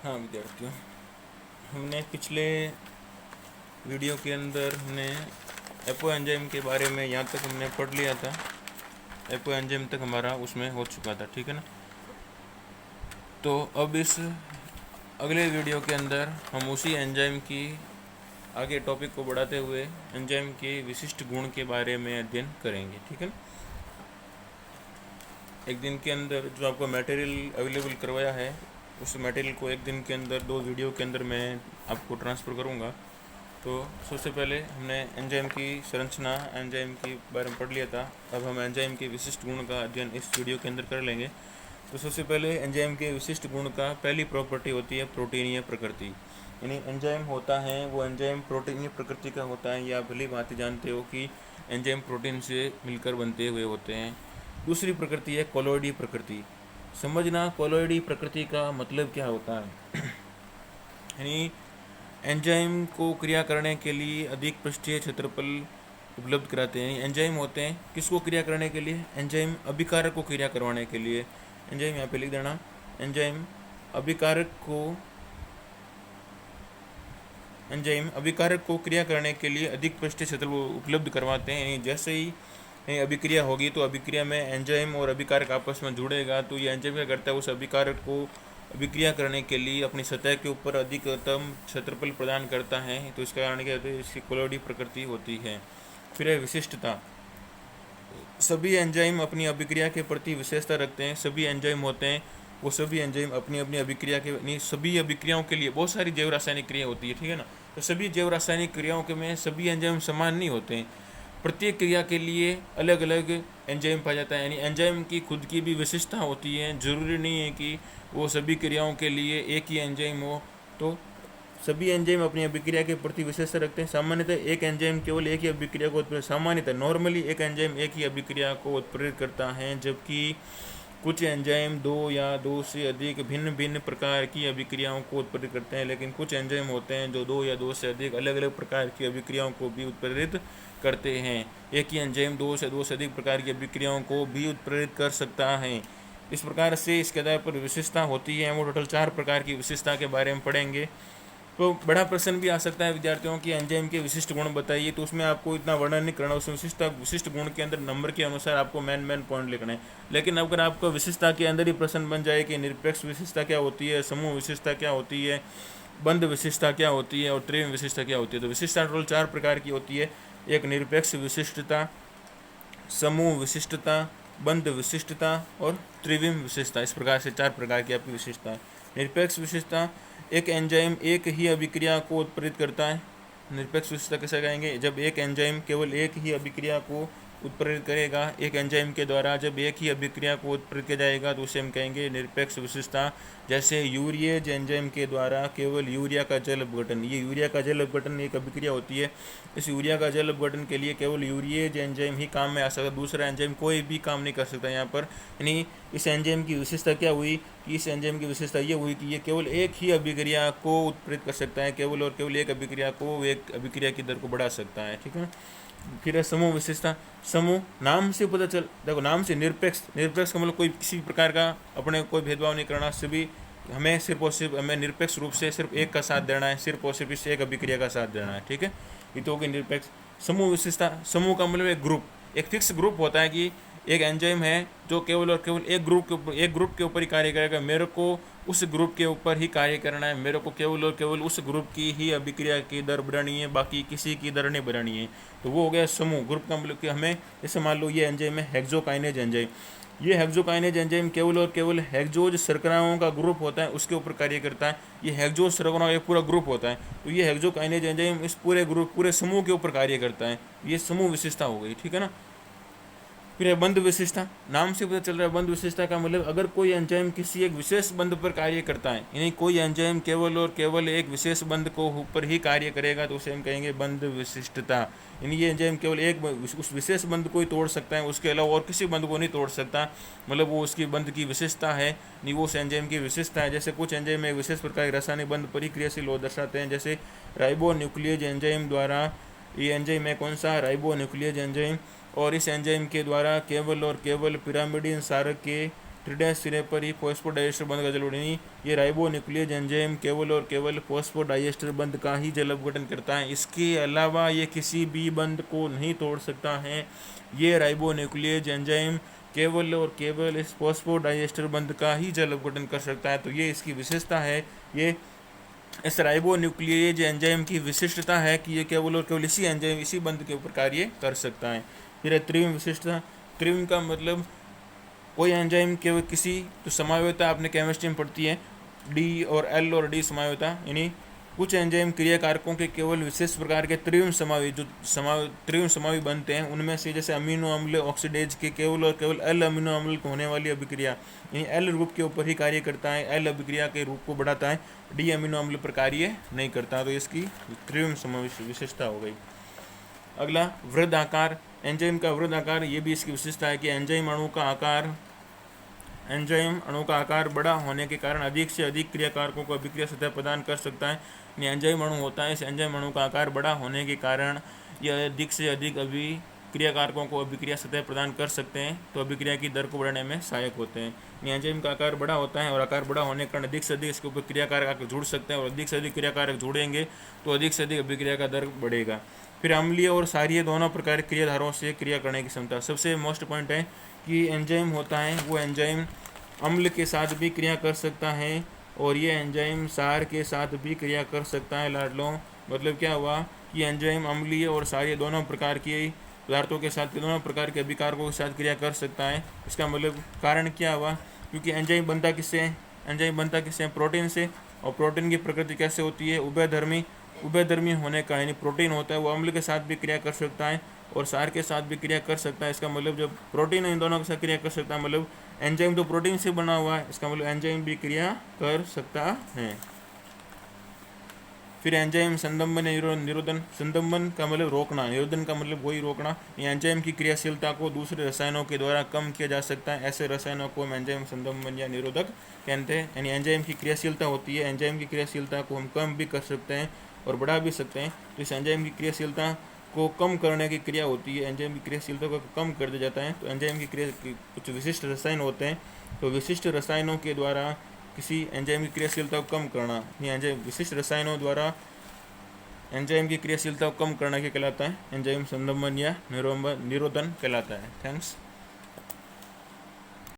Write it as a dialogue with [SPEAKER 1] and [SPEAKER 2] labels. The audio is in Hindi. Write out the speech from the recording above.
[SPEAKER 1] हाँ विद्यार्थियों, हमने पिछले वीडियो के अंदर हमने एपो एंजाइम के बारे में यहाँ तक हमने पढ़ लिया था। एपो एंजाइम तक हमारा उसमें हो चुका था, ठीक है ना। तो अब इस अगले वीडियो के अंदर हम उसी एंजाइम की आगे टॉपिक को बढ़ाते हुए एंजाइम के विशिष्ट गुण के बारे में अध्ययन करेंगे, ठीक है ना। एक दिन के अंदर जो आपको मटेरियल अवेलेबल करवाया है, उस मटेरियल को एक दिन के अंदर 2 वीडियो के अंदर मैं आपको ट्रांसफ़र करूँगा। तो सबसे पहले हमने एंजाइम की संरचना, एंजाइम के बारे में पढ़ लिया था। अब हम एंजाइम के विशिष्ट गुण का अध्ययन इस वीडियो के अंदर कर लेंगे। तो सबसे पहले एंजाइम के विशिष्ट गुण का पहली प्रॉपर्टी होती है प्रोटीनीय प्रकृति। यानी एंजाइम होता है वो एंजाइम प्रोटीनीय प्रकृति का होता है। या भली भांति जानते हो कि एंजाइम प्रोटीन से मिलकर बनते हुए होते हैं। दूसरी प्रकृति है कोलोइडी प्रकृति। समझना कोलोइडी प्रकृति का मतलब क्या होता है। यानी एंजाइम को क्रिया करने के लिए अधिक पृष्ठीय क्षेत्रफल उपलब्ध कराते हैं। एंजाइम होते हैं किसको क्रिया करने के लिए? एंजाइम अभिकारक को क्रिया करवाने के लिए। एंजाइम यहाँ पे लिख देना, एंजाइम अभिकारक को क्रिया करने के लिए अधिक पृष्ठीय क्षेत्रफल उपलब्ध करवाते हैं। यानी जैसे ही अभिक्रिया होगी तो अभिक्रिया में एंजाइम और अभिकारक आपस में जुड़ेगा, तो ये एंजाइम क्या करता है, उस अभिकारक को अभिक्रिया करने के लिए अपनी सतह के ऊपर अधिकतम क्षेत्रफल प्रदान करता है। तो इसका कारण क्या होता है, इसकी कोलोइडी प्रकृति होती है। फिर है विशिष्टता। सभी एंजाइम अपनी अभिक्रिया के प्रति विशेषता रखते हैं। सभी एंजाइम होते हैं वो सभी एंजाइम अपनी अपनी अभिक्रिया के नहीं, सभी अभिक्रियाओं के लिए बहुत सारी जैव रासायनिक क्रिया होती है, ठीक है ना। तो सभी जैव रासायनिक क्रियाओं के में सभी एंजाइम समान नहीं होते हैं। प्रत्येक क्रिया के लिए अलग अलग एंजाइम पाया जाता है। यानी एंजाइम की खुद की भी विशेषता होती है। जरूरी नहीं है कि वो सभी क्रियाओं के लिए एक ही एंजाइम हो। तो सभी एंजाइम अपनी अभिक्रिया के प्रति विशेषता रखते हैं। सामान्यतः एक एंजाइम केवल एक ही अभिक्रिया को सामान्यतः नॉर्मली एक एंजाइम एक ही अभिक्रिया को उत्प्रेरित करता है, जबकि कुछ एंजाइम 2 या 2 से अधिक भिन्न भिन्न प्रकार की अभिक्रियाओं को उत्प्रेरित करते हैं। लेकिन कुछ एंजाइम होते हैं जो 2 या 2 से अधिक अलग अलग प्रकार की अभिक्रियाओं को भी उत्प्रेरित करते हैं। एक ही एंजाइम 2 से अधिक प्रकार की अभिक्रियाओं को भी उत्प्रेरित कर सकता है। इस प्रकार से इसके आधार पर विशेषता होती है। वो टोटल 4 प्रकार की विशेषता के बारे में पढ़ेंगे। तो बड़ा प्रश्न भी आ सकता है विद्यार्थियों की एंजाइम के विशिष्ट गुण बताइए। तो उसमें आपको इतना वर्णन नहीं करना, उस विशिष्ट गुण के अंदर नंबर के अनुसार आपको मेन पॉइंट लिखना है। लेकिन अगर आपको विशेषता के अंदर ही प्रश्न बन जाए कि निरपेक्ष विशेषता क्या होती है, समूह विशेषता क्या होती है, बंध विशेषता क्या होती है और त्रिविम विशेषता क्या होती है, तो विशेषता टोटल 4 प्रकार की होती है। एक निरपेक्ष विशिष्टता, समूह विशिष्टता, बंध विशिष्टता और त्रिविम विशेषता। इस प्रकार से 4 प्रकार की आपकी विशेषता है। निरपेक्ष विशेषता, एक एंजाइम एक ही अभिक्रिया को उत्प्रेरित करता है। निरपेक्ष विशेषता कैसे कहेंगे? जब एक एंजाइम केवल एक ही अभिक्रिया को उत्प्रेरित करेगा, एक एंजाइम के द्वारा जब एक ही अभिक्रिया को उत्प्रेरित किया जाएगा तो उसे हम कहेंगे निरपेक्ष विशेषता। जैसे यूरिएज एंजाइम के द्वारा केवल यूरिया का जल अपघटन, ये यूरिया का जल अपघटन एक अभिक्रिया होती है। इस यूरिया का जल अपघटन के लिए केवल यूरिएज एंजाइम ही काम में आ सकता है, दूसरा एंजाइम कोई भी काम नहीं कर सकता यहाँ पर। यानी इस एंजाइम की विशेषता क्या हुई कि इस एंजाइम की विशेषता ये हुई कि ये केवल एक ही अभिक्रिया को उत्प्रेरित कर सकता है, केवल और केवल एक अभिक्रिया को, एक अभिक्रिया की दर को बढ़ा सकता है, ठीक है। फिर है समूह विशेषता। समूह नाम से पता चल, देखो नाम से निरपेक्ष का मतलब कोई किसी प्रकार का अपने कोई भेदभाव नहीं करना। सभी हमें सिर्फ और सिर्फ हमें निरपेक्ष रूप से सिर्फ एक का साथ देना है, सिर्फ और सिर्फ इस एक अभिक्रिया का साथ देना है, ठीक है। ये तो होगी निरपेक्ष। समूह विशेषता, समूह का मतलब एक ग्रुप, एक फिक्स ग्रुप होता है कि एक एंजाइम है जो केवल और केवल एक ग्रुप के ऊपर ही कार्य करेगा। मेरे को उस ग्रुप के ऊपर ही कार्य करना है, मेरे को केवल और केवल उस ग्रुप की ही अभिक्रिया की दर बढ़ानी है, बाकी किसी की दर नहीं बढ़ानी है। तो वो हो गया समूह। ग्रुप का मतलब कि हमें जैसे मान लो ये एंजाइम है हेक्सोकाइनेज एंजाइम, ये हेक्सोकाइनेज एंजाइम केवल और केवल हेक्सोज शर्कराओं का ग्रुप होता है, उसके ऊपर कार्य करता है। ये हेक्सोज शर्कराओं एक पूरा ग्रुप होता है, तो ये हेक्सोकाइनेज एंजाइम इस पूरे ग्रुप, पूरे समूह के ऊपर कार्य करता है। ये समूह विशेषता हो गई, ठीक है ना। फिर है बंध विशेषता। नाम से पता चल रहा है बंध विशेषता का मतलब अगर कोई एंजाइम किसी एक विशेष बंध पर कार्य करता है, यानी कोई एंजाइम केवल और केवल एक विशेष बंध को ऊपर ही कार्य करेगा तो उसे हम कहेंगे बंध विशिष्टता। यानी ये एंजाइम केवल एक उस विशेष बंध को ही तोड़ सकता है, उसके अलावा और किसी बंध को नहीं तोड़ सकता, मतलब वो उसकी बंध की विशेषता है, नहीं वो उस एंजाइम की विशेषता है। जैसे कुछ एंजाइम एक विशेष प्रकार के रासायनिक बंध पर ही क्रियाशील हो दर्शाते हैं, जैसे राइबोन्यूक्लियेज एंजाइम द्वारा। ये एंजाइम है कौन सा? Ribonuclease enzyme. और इस एंजाइम के द्वारा केवल और केवल पिरामिडीन क्षारक के 3' सिरे पर ही फॉस्फोडाइएस्टर बंध का जल अपघटन। ये राइबोन्यूक्लियेज एंजाइम केवल और केवल फॉस्फोडाइएस्टर बंध का ही जल अपघटन करता है, इसके अलावा ये किसी भी बंध को नहीं तोड़ सकता है। ये राइबोन्यूक्लियेज एंजाइम केवल और केवल इस फॉस्फोडाइएस्टर बंध का ही जल अपघटन कर सकता है। तो ये इसकी विशेषता है। ये इस राइबोन्यूक्लियेज एंजाइम की विशिष्टता है कि ये केवल और केवल इसी एंजाइम इसी बंध के ऊपर कार्य कर सकता है। फिर है त्रिविम विशिष्टता। त्रिविम का मतलब कोई एंजाइम केवल किसी तो समायोता आपने केमिस्ट्री में पढ़ती है, डी और एल और डी समायोता, यानी कुछ एंजाइम क्रिया कारकों के केवल विशेष प्रकार के त्रिविम समावी बनते हैं। उनमें से जैसे अमीनो अम्ल ऑक्सीडेज के केवल और केवल एल अमीनो अम्ल को होने वाली अभिक्रिया यानी एल ग्रुप के ऊपर ही कार्य करता है, एल अभिक्रिया के रूप को बढ़ाता है, डी अमीनो अम्ल पर कार्य नहीं करता। तो इसकी त्रिविम समावेश विशेषता हो गई। अगला वृहद आकार। एंजाइम का वृहद आकार, ये भी इसकी विशेषता है कि एंजाइम अणु का आकार बड़ा होने के कारण अधिक से अधिक क्रिया कारकों को अभिक्रिया सतह प्रदान कर सकता है। एंजाइम अणु होता है, इस एंजाइम अणु का आकार बड़ा होने के कारण यह अधिक से अधिक अभिक्रिया कारकों को अभिक्रिया सतह प्रदान कर सकते हैं, तो अभिक्रिया की दर को बढ़ाने में सहायक होते हैं। एंजाइम का आकार बड़ा होता है और आकार बड़ा होने के कारण अधिक से अधिक इसके ऊपर क्रिया कारक जुड़ सकते हैं और अधिक से अधिक क्रिया कारक जुड़ेंगे तो अधिक से अधिक अभिक्रिया का दर बढ़ेगा। फिर अम्लीय और क्षारीय दोनों प्रकार की क्रियाधारों से क्रिया करने की क्षमता। सबसे मोस्ट पॉइंट है कि एंजाइम होता है वो एंजाइम अम्ल के साथ भी क्रिया कर सकता है और ये एंजाइम क्षार के साथ भी क्रिया कर सकता है। लाडलों मतलब क्या हुआ कि एंजाइम अम्लीय और क्षारीय दोनों प्रकार की पदार्थों के साथ दोनों प्रकार के अभिकारकों के साथ क्रिया कर सकता है। इसका मतलब कारण क्या हुआ, क्योंकि एंजाइम बनता किससे है, एंजाइम बनता किससे है, प्रोटीन से। और प्रोटीन की प्रकृति कैसे होती है, उभयधर्मी होने का, यानी प्रोटीन होता है वो अम्ल के साथ भी क्रिया कर सकता है और क्षार के साथ भी क्रिया कर सकता है। इसका मतलब जब प्रोटीन इन दोनों के साथ क्रिया कर सकता है, मतलब एंजाइम तो प्रोटीन से बना हुआ है, इसका मतलब एंजाइम भी क्रिया कर सकता है। फिर एंजाइम संदंबन निरोधन। संदंबन का मतलब रोकना, निरोधन का मतलब वही रोकना। एंजाइम की क्रियाशीलता को दूसरे रसायनों के द्वारा कम किया जा सकता है, ऐसे रसायनों को हम एंजाइम संदंबन या निरोधक कहते हैं। यानी एंजाइम की क्रियाशीलता होती है, एंजाइम की क्रियाशीलता को हम कम भी कर सकते हैं और बढ़ा भी सकते हैं। तो इस एंजाइम की क्रियाशीलता को कम करने की क्रिया होती है, एंजाइम की क्रियाशीलता को कम कर दिया जाता है। तो एंजाइम की क्रिया कुछ विशिष्ट रसायन होते हैं, तो विशिष्ट रसायनों के द्वारा किसी एंजाइम की क्रियाशीलता को कम करना, एंजाइम विशिष्ट रसायनों द्वारा एंजाइम की क्रियाशीलता को कम करना क्या कहलाता है, एंजाइम संदंबन या निरोधन कहलाता है। थैंक्स।